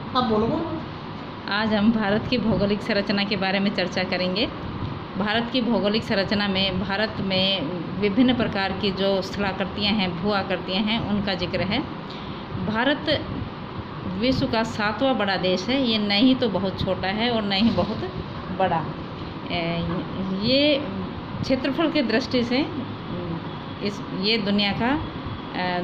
अब बोलो। आज हम भारत की भौगोलिक संरचना के बारे में चर्चा करेंगे। भारत की भौगोलिक संरचना में भारत में विभिन्न प्रकार की जो स्थलाकृतियाँ हैं, भू आकृतियाँ हैं, उनका जिक्र है। भारत विश्व का 7वां बड़ा देश है। ये न ही तो बहुत छोटा है और न ही बहुत बड़ा। ये क्षेत्रफल की दृष्टि से ये दुनिया का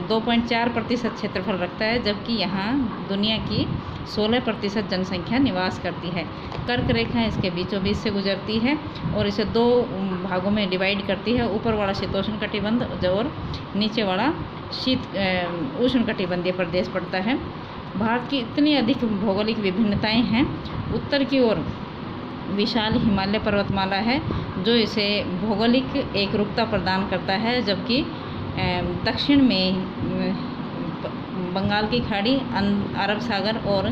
2.4% क्षेत्रफल रखता है, जबकि यहाँ दुनिया की 16% जनसंख्या निवास करती है। कर्क रेखा इसके बीचों बीच से गुजरती है और इसे 2 भागों में डिवाइड करती है। ऊपर वाला शीतोष्ण कटिबंध और नीचे वाला उष्ण कटिबंधीय प्रदेश पड़ता है। भारत की इतनी अधिक भौगोलिक विभिन्नताएं हैं। उत्तर की ओर विशाल हिमालय पर्वतमाला है जो इसे भौगोलिक एकरूपता प्रदान करता है, जबकि दक्षिण में बंगाल की खाड़ी, अरब सागर और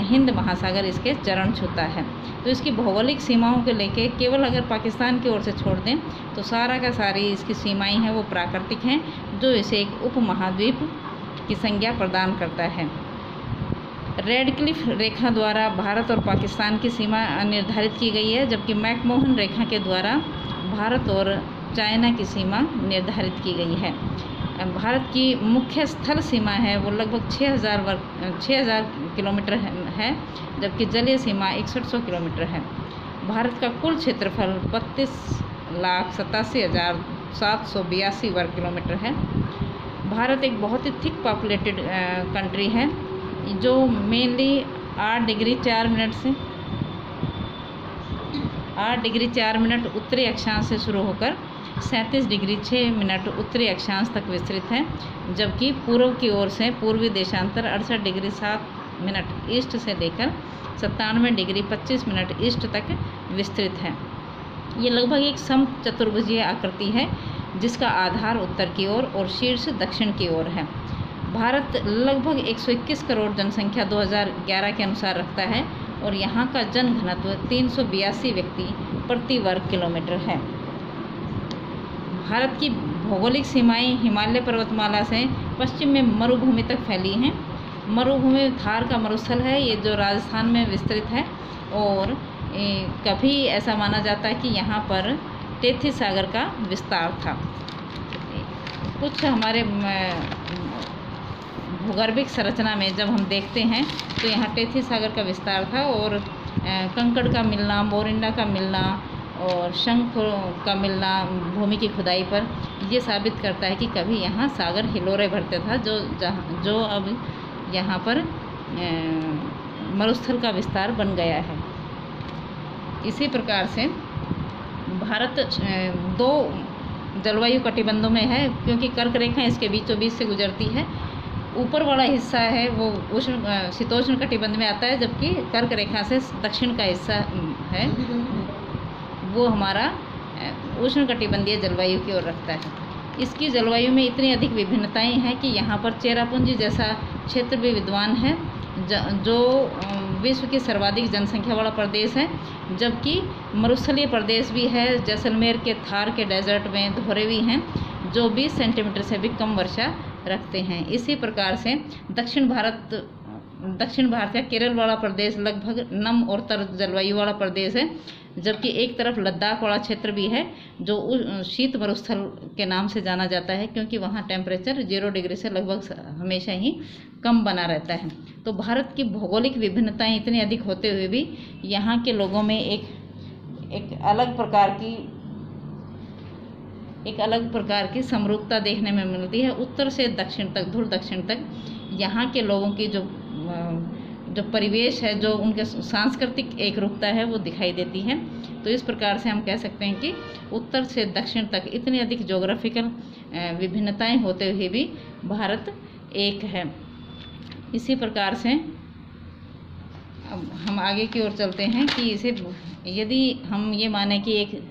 हिंद महासागर इसके चरण छूता है। तो इसकी भौगोलिक सीमाओं को लेके केवल अगर पाकिस्तान की ओर से छोड़ दें तो सारा का सारी इसकी सीमाएं हैं वो प्राकृतिक हैं, जो इसे एक उपमहाद्वीप की संज्ञा प्रदान करता है। रेडक्लिफ रेखा द्वारा भारत और पाकिस्तान की सीमा निर्धारित की गई है, जबकि मैकमोहन रेखा के द्वारा भारत और चाइना की सीमा निर्धारित की गई है। भारत की मुख्य स्थल सीमा है वो लगभग 6000 किलोमीटर है, जबकि जलीय सीमा 6100 किलोमीटर है। भारत का कुल क्षेत्रफल 32,87,782 वर्ग किलोमीटर है। भारत एक बहुत ही थिक पॉपुलेटेड कंट्री है, जो मेनली 8 डिग्री 4 मिनट उत्तरी अक्षांश से शुरू होकर 37 डिग्री 6 मिनट उत्तरी अक्षांश तक विस्तृत है, जबकि पूर्व की ओर से पूर्वी देशांतर 68 डिग्री 7 मिनट ईस्ट से लेकर 97 डिग्री 25 मिनट ईस्ट तक विस्तृत है। ये लगभग एक समचतुर्भुजीय आकृति है, जिसका आधार उत्तर की ओर और शीर्ष दक्षिण की ओर है। भारत लगभग 121 करोड़ जनसंख्या 2011 के अनुसार रखता है और यहाँ का जनघनत्व 382 व्यक्ति प्रति वर्ग किलोमीटर है। भारत की भौगोलिक सीमाएं हिमालय पर्वतमाला से पश्चिम में मरुभूमि तक फैली हैं। मरुभूमि थार का मरुस्थल है, ये जो राजस्थान में विस्तृत है, और कभी ऐसा माना जाता है कि यहाँ पर टेथी सागर का विस्तार था। कुछ हमारे भूगर्भिक संरचना में जब हम देखते हैं तो यहाँ टेथी सागर का विस्तार था, और कंकड़ का मिलना, मोरिंडा का मिलना और शंख का मिलना भूमि की खुदाई पर ये साबित करता है कि कभी यहाँ सागर हिलोरे भरते था, जो अब यहाँ पर मरुस्थल का विस्तार बन गया है। इसी प्रकार से भारत 2 जलवायु कटिबंधों में है, क्योंकि कर्क रेखा इसके बीचों बीच से गुजरती है। ऊपर वाला हिस्सा है वो शीतोष्ण कटिबंध में आता है, जबकि कर्क रेखा से दक्षिण का हिस्सा है वो हमारा उष्ण कटिबंधीय जलवायु की ओर रखता है। इसकी जलवायु में इतनी अधिक विभिन्नताएं हैं कि यहाँ पर चेरापूंजी जैसा क्षेत्र भी विद्यमान है, जो विश्व की सर्वाधिक जनसंख्या वाला प्रदेश है, जबकि मरुस्थलीय प्रदेश भी है। जैसलमेर के थार के डेजर्ट में धोरे भी हैं जो 20 सेंटीमीटर से भी कम वर्षा रखते हैं। इसी प्रकार से दक्षिण भारत का केरल वाला प्रदेश लगभग नम और तर जलवायु वाला प्रदेश है, जबकि एक तरफ लद्दाख वाला क्षेत्र भी है जो शीत मरुस्थल के नाम से जाना जाता है, क्योंकि वहाँ टेम्परेचर 0 डिग्री से लगभग हमेशा ही कम बना रहता है। तो भारत की भौगोलिक विभिन्नताएं इतनी अधिक होते हुए भी यहाँ के लोगों में एक अलग प्रकार की समरूपता देखने में मिलती है। उत्तर से दक्षिण तक, ध्रुव दक्षिण तक यहाँ के लोगों की जो परिवेश है, जो उनके सांस्कृतिक एकरूपता है वो दिखाई देती है। तो इस प्रकार से हम कह सकते हैं कि उत्तर से दक्षिण तक इतनी अधिक ज्योग्राफिकल विभिन्नताएं होते हुए भी भारत एक है। इसी प्रकार से अब हम आगे की ओर चलते हैं कि इसे यदि हम ये माने कि एक